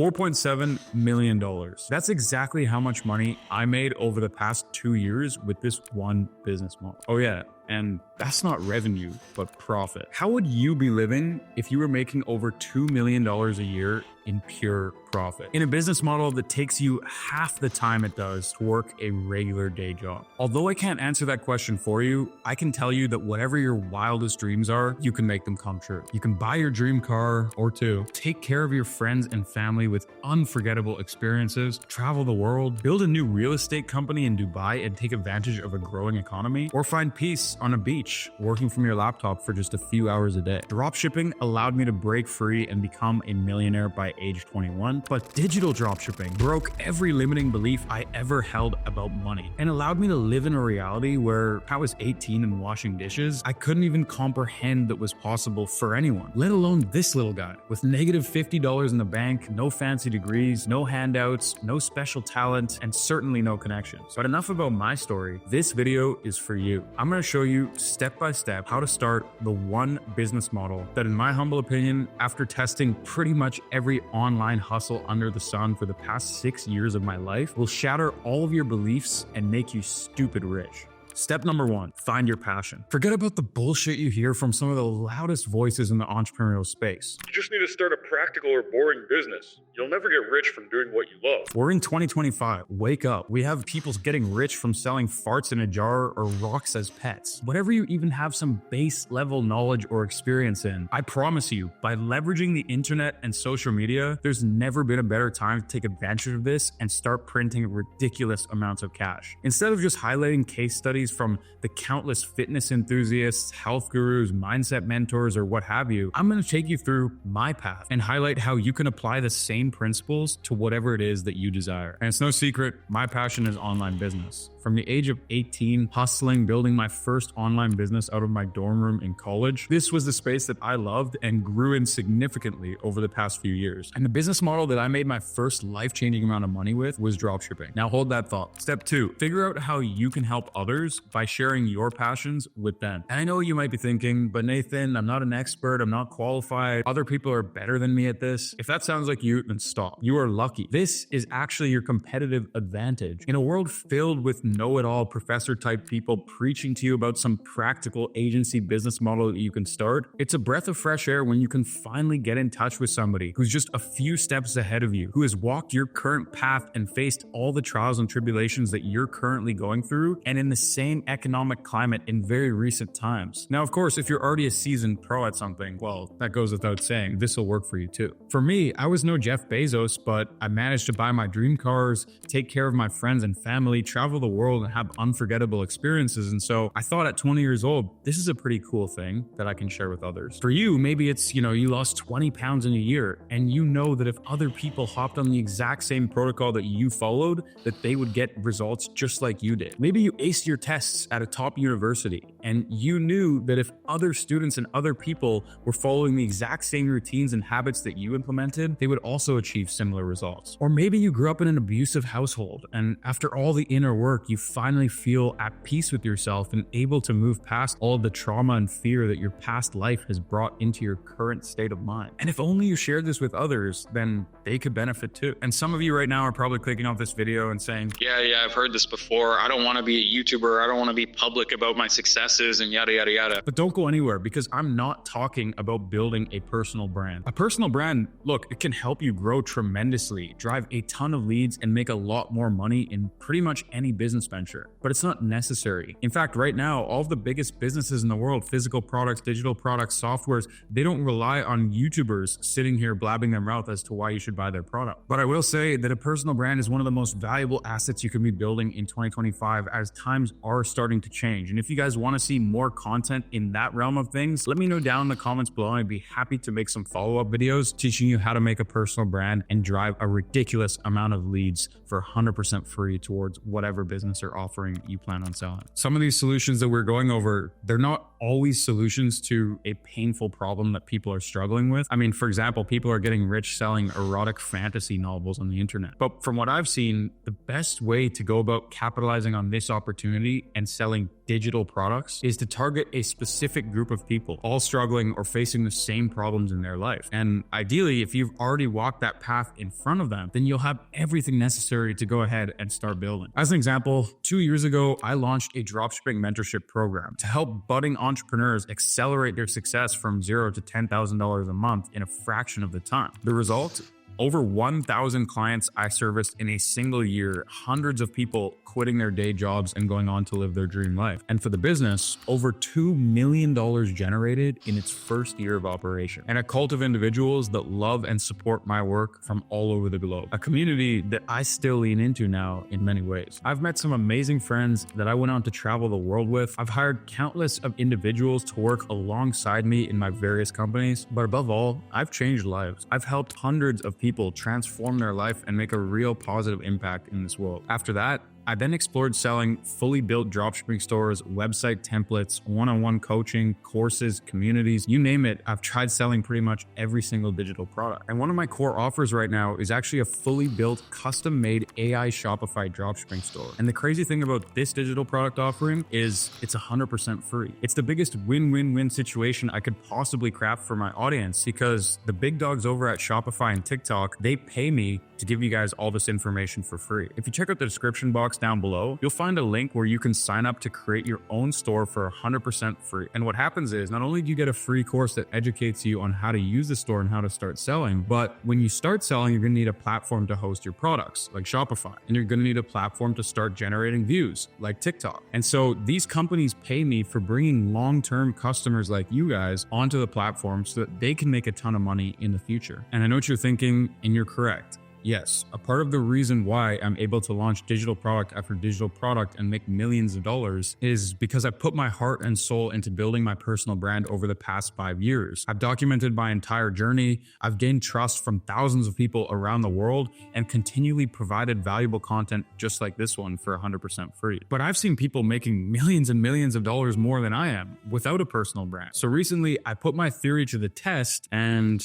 $4.7 million. That's exactly how much money I made over the past 2 years with this one business model. Oh yeah, and that's not revenue, but profit. How would you be living if you were making over $2 million a year in pure profit in a business model that takes you half the time it does to work a regular day job? Although I can't answer that question for you, I can tell you that whatever your wildest dreams are, you can make them come true. You can buy your dream car or two, take care of your friends and family with unforgettable experiences, travel the world, build a new real estate company in Dubai and take advantage of a growing economy, or find peace on a beach working from your laptop for just a few hours a day. Dropshipping allowed me to break free and become a millionaire by age 21, but digital dropshipping broke every limiting belief I ever held about money and allowed me to live in a reality where I was 18 and washing dishes I couldn't even comprehend that was possible for anyone, let alone this little guy with negative $50 in the bank, no fancy degrees, no handouts, no special talent, and certainly no connections. But enough about my story. This video is for you. I'm going to show you step by step how to start the one business model that, in my humble opinion, after testing pretty much every online hustle under the sun for the past 6 years of my life, will shatter all of your beliefs and make you stupid rich. Step number 1, find your passion. Forget about the bullshit you hear from some of the loudest voices in the entrepreneurial space. You just need to start a practical or boring business. You'll never get rich from doing what you love. We're in 2025. Wake up. We have people getting rich from selling farts in a jar or rocks as pets. Whatever you even have some base level knowledge or experience in, I promise you, by leveraging the internet and social media, there's never been a better time to take advantage of this and start printing ridiculous amounts of cash. Instead of just highlighting case studies from the countless fitness enthusiasts, health gurus, mindset mentors, or what have you, I'm going to take you through my path and highlight how you can apply the same principles to whatever it is that you desire. And it's no secret, my passion is online business. From the age of 18, hustling, building my first online business out of my dorm room in college, this was the space that I loved and grew in significantly over the past few years. And the business model that I made my first life-changing amount of money with was dropshipping. Now hold that thought. Step 2, figure out how you can help others by sharing your passions with them. And I know you might be thinking, but Nathan, I'm not an expert, I'm not qualified, other people are better than me at this. If that sounds like you, then stop. You are lucky. This is actually your competitive advantage. In a world filled with know-it-all professor type people preaching to you about some practical agency business model that you can start, it's a breath of fresh air when you can finally get in touch with somebody who's just a few steps ahead of you, who has walked your current path and faced all the trials and tribulations that you're currently going through, and in the same economic climate in very recent times. Now, of course, if you're already a seasoned pro at something, well, that goes without saying, this will work for you too. For me, I was no Jeff Bezos, but I managed to buy my dream cars, take care of my friends and family, travel the world, and have unforgettable experiences. And so I thought at 20 years old, this is a pretty cool thing that I can share with others. For you, maybe it's, you lost 20 pounds in a year, and you know that if other people hopped on the exact same protocol that you followed, that they would get results just like you did. Maybe you aced your tests at a top university, and you knew that if other students and other people were following the exact same routines and habits that you implemented, they would also achieve similar results. Or maybe you grew up in an abusive household, and after all the inner work, you finally feel at peace with yourself and able to move past all of the trauma and fear that your past life has brought into your current state of mind. And if only you shared this with others, then they could benefit too. And some of you right now are probably clicking off this video and saying, yeah, I've heard this before. I don't want to be a YouTuber. I don't want to be public about my successes and yada, yada, yada. But don't go anywhere, because I'm not talking about building a personal brand. A personal brand, look, it can help you grow tremendously, drive a ton of leads, and make a lot more money in pretty much any business venture. But it's not necessary. In fact, right now, all of the biggest businesses in the world, physical products, digital products, softwares, they don't rely on YouTubers sitting here blabbing their mouth as to why you should buy their product. But I will say that a personal brand is one of the most valuable assets you can be building in 2025 as times are starting to change. And if you guys want to see more content in that realm of things, let me know down in the comments below. I'd be happy to make some follow-up videos teaching you how to make a personal brand and drive a ridiculous amount of leads for 100% free towards whatever business or offering you plan on selling. Some of these solutions that we're going over, they're not always solutions to a painful problem that people are struggling with. I mean, for example, people are getting rich selling erotic fantasy novels on the internet. But from what I've seen, the best way to go about capitalizing on this opportunity and selling digital products is to target a specific group of people, all struggling or facing the same problems in their life. And ideally, if you've already walked that path in front of them, then you'll have everything necessary to go ahead and start building. As an example, 2 years ago, I launched a dropshipping mentorship program to help budding entrepreneurs accelerate their success from $0 to $10,000 a month in a fraction of the time. The result? Over 1,000 clients I serviced in a single year, hundreds of people quitting their day jobs and going on to live their dream life. And for the business, over $2 million generated in its first year of operation. And a cult of individuals that love and support my work from all over the globe. A community that I still lean into now in many ways. I've met some amazing friends that I went on to travel the world with. I've hired countless of individuals to work alongside me in my various companies. But above all, I've changed lives. I've helped hundreds of people transform their life and make a real positive impact in this world. After that, I then explored selling fully built dropshipping stores, website templates, one-on-one coaching, courses, communities, you name it. I've tried selling pretty much every single digital product. And one of my core offers right now is actually a fully built, custom-made AI Shopify dropshipping store. And the crazy thing about this digital product offering is it's 100% free. It's the biggest win-win-win situation I could possibly craft for my audience because the big dogs over at Shopify and TikTok, they pay me to give you guys all this information for free. If you check out the description box down below, you'll find a link where you can sign up to create your own store for 100% free. And what happens is not only do you get a free course that educates you on how to use the store and how to start selling, but when you start selling, you're going to need a platform to host your products like Shopify. And you're going to need a platform to start generating views like TikTok. And so these companies pay me for bringing long-term customers like you guys onto the platform so that they can make a ton of money in the future. And I know what you're thinking, and you're correct. Yes, a part of the reason why I'm able to launch digital product after digital product and make millions of dollars is because I put my heart and soul into building my personal brand over the past 5 years. I've documented my entire journey. I've gained trust from thousands of people around the world and continually provided valuable content just like this one for 100% free. But I've seen people making millions and millions of dollars more than I am without a personal brand. So recently I put my theory to the test and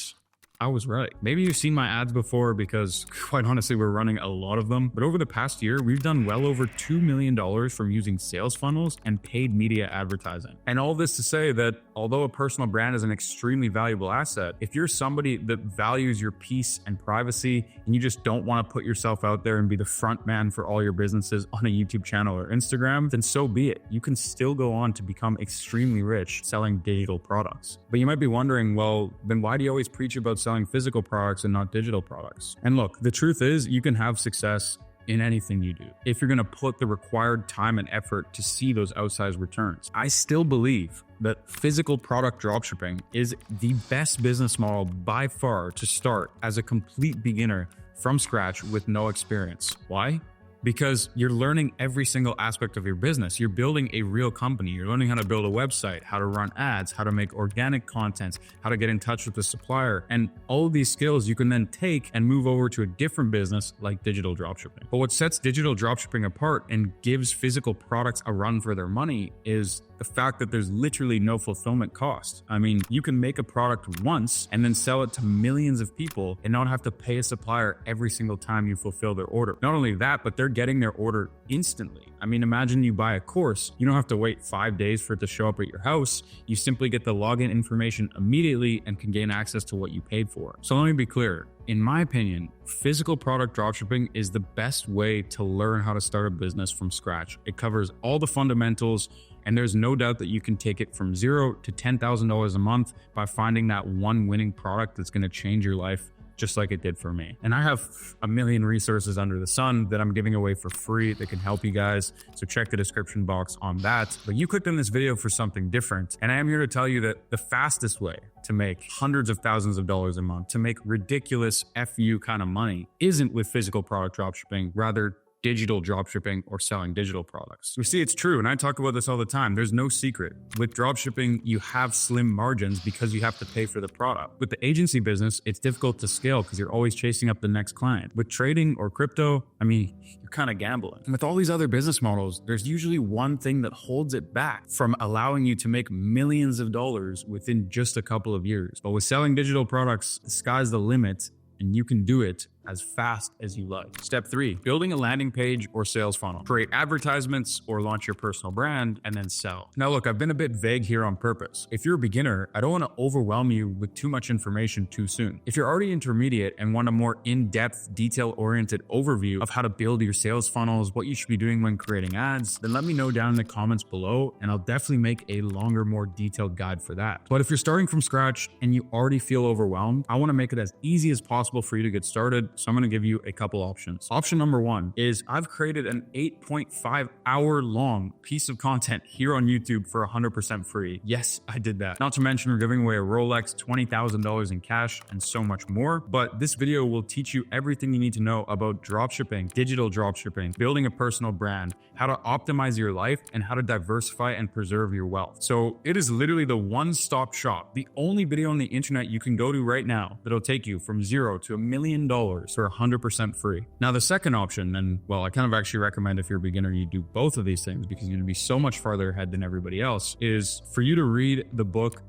I was right. Maybe you've seen my ads before because quite honestly, we're running a lot of them. But over the past year, we've done well over $2 million from using sales funnels and paid media advertising. And all this to say that although a personal brand is an extremely valuable asset, if you're somebody that values your peace and privacy and you just don't want to put yourself out there and be the front man for all your businesses on a YouTube channel or Instagram, then so be it. You can still go on to become extremely rich selling digital products. But you might be wondering, well, then why do you always preach about selling physical products and not digital products? And look, the truth is you can have success in anything you do if you're going to put the required time and effort to see those outsized returns. I still believe that physical product dropshipping is the best business model by far to start as a complete beginner from scratch with no experience. Why? Because you're learning every single aspect of your business. You're building a real company. You're learning how to build a website, how to run ads, how to make organic content, how to get in touch with the supplier. And all of these skills you can then take and move over to a different business like digital dropshipping. But what sets digital dropshipping apart and gives physical products a run for their money is the fact that there's literally no fulfillment cost. I mean, you can make a product once and then sell it to millions of people and not have to pay a supplier every single time you fulfill their order. Not only that, but they're getting their order instantly. I mean, imagine you buy a course. You don't have to wait 5 days for it to show up at your house. You simply get the login information immediately and can gain access to what you paid for. So let me be clear. In my opinion, physical product dropshipping is the best way to learn how to start a business from scratch. It covers all the fundamentals, and there's no doubt that you can take it from $0 to $10,000 a month by finding that one winning product that's going to change your life just like it did for me. And I have a million resources under the sun that I'm giving away for free that can help you guys. So check the description box on that. But you clicked on this video for something different. And I am here to tell you that the fastest way to make hundreds of thousands of dollars a month, to make ridiculous FU kind of money, isn't with physical product dropshipping, rather digital dropshipping or selling digital products. You see, it's true, and I talk about this all the time. There's no secret. With dropshipping, you have slim margins because you have to pay for the product. With the agency business, it's difficult to scale because you're always chasing up the next client. With trading or crypto, you're kind of gambling. And with all these other business models, there's usually one thing that holds it back from allowing you to make millions of dollars within just a couple of years. But with selling digital products, the sky's the limit, and you can do it as fast as you like. Step 3, building a landing page or sales funnel. Create advertisements or launch your personal brand and then sell. Now look, I've been a bit vague here on purpose. If you're a beginner, I don't want to overwhelm you with too much information too soon. If you're already intermediate and want a more in-depth, detail-oriented overview of how to build your sales funnels, what you should be doing when creating ads, then let me know down in the comments below, and I'll definitely make a longer, more detailed guide for that. But if you're starting from scratch and you already feel overwhelmed, I want to make it as easy as possible for you to get started. So I'm going to give you a couple options. Option number 1 is I've created an 8.5 hour long piece of content here on YouTube for 100% free. Yes, I did that. Not to mention we're giving away a Rolex, $20,000 in cash, and so much more. But this video will teach you everything you need to know about dropshipping, digital dropshipping, building a personal brand, how to optimize your life, and how to diversify and preserve your wealth. So it is literally the one-stop shop, the only video on the internet you can go to right now that'll take you from $0 to $1 million for 100% free. Now, the second option, and well, I kind of actually recommend if you're a beginner, you do both of these things because you're going to be so much farther ahead than everybody else, is for you to read the book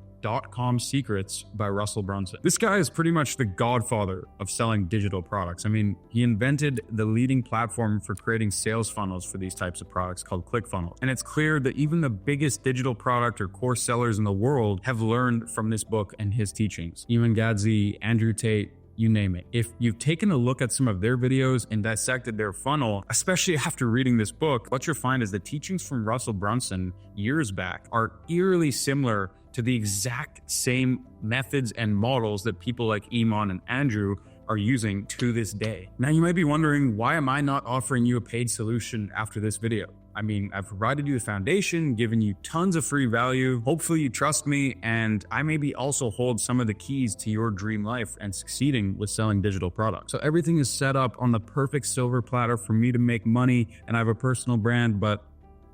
.com Secrets by Russell Brunson. This guy is pretty much the godfather of selling digital products. He invented the leading platform for creating sales funnels for these types of products called ClickFunnels. And it's clear that even the biggest digital product or course sellers in the world have learned from this book and his teachings. Eamon Gadzhi, Andrew Tate, you name it. If you've taken a look at some of their videos and dissected their funnel, especially after reading this book, what you'll find is the teachings from Russell Brunson years back are eerily similar to the exact same methods and models that people like Eamon and Andrew are using to this day. Now, you might be wondering, why am I not offering you a paid solution after this video? I've provided you the foundation, given you tons of free value. Hopefully you trust me, and I maybe also hold some of the keys to your dream life and succeeding with selling digital products. So everything is set up on the perfect silver platter for me to make money, and I have a personal brand, but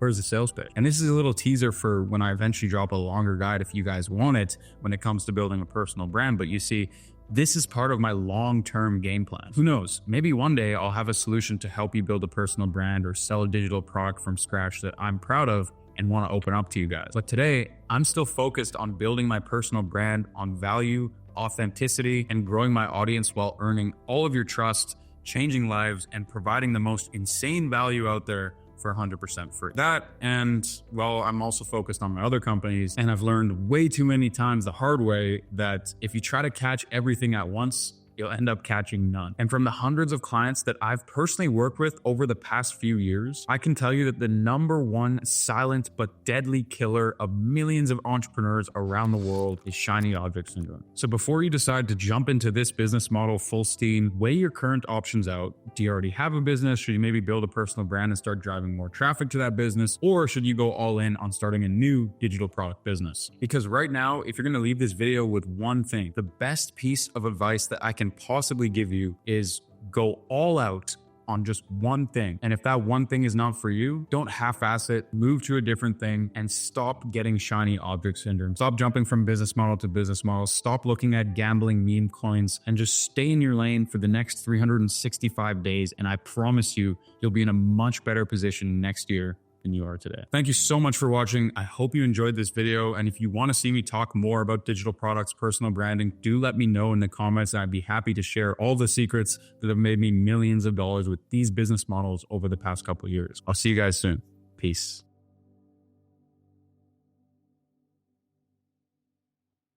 where's the sales pitch? And this is a little teaser for when I eventually drop a longer guide if you guys want it when it comes to building a personal brand. But you see, this is part of my long-term game plan. Who knows? Maybe one day I'll have a solution to help you build a personal brand or sell a digital product from scratch that I'm proud of and want to open up to you guys. But today, I'm still focused on building my personal brand on value, authenticity, and growing my audience while earning all of your trust, changing lives, and providing the most insane value out there for 100% free. That, and well, I'm also focused on my other companies, and I've learned way too many times the hard way that if you try to catch everything at once, you'll end up catching none. And from the hundreds of clients that I've personally worked with over the past few years, I can tell you that the number one silent but deadly killer of millions of entrepreneurs around the world is shiny object syndrome. So before you decide to jump into this business model full steam, weigh your current options out. Do you already have a business? Should you maybe build a personal brand and start driving more traffic to that business? Or should you go all in on starting a new digital product business? Because right now, if you're going to leave this video with one thing, the best piece of advice that I can possibly give you is go all out on just one thing. And if that one thing is not for you, don't half-ass it, move to a different thing, and stop getting shiny object syndrome. Stop jumping from business model to business model. Stop looking at gambling meme coins and just stay in your lane for the next 365 days. And I promise you, you'll be in a much better position next year than you are today. Thank you so much for watching. I hope you enjoyed this video. And if you want to see me talk more about digital products, personal branding, do let me know in the comments. And I'd be happy to share all the secrets that have made me millions of dollars with these business models over the past couple of years. I'll see you guys soon. Peace.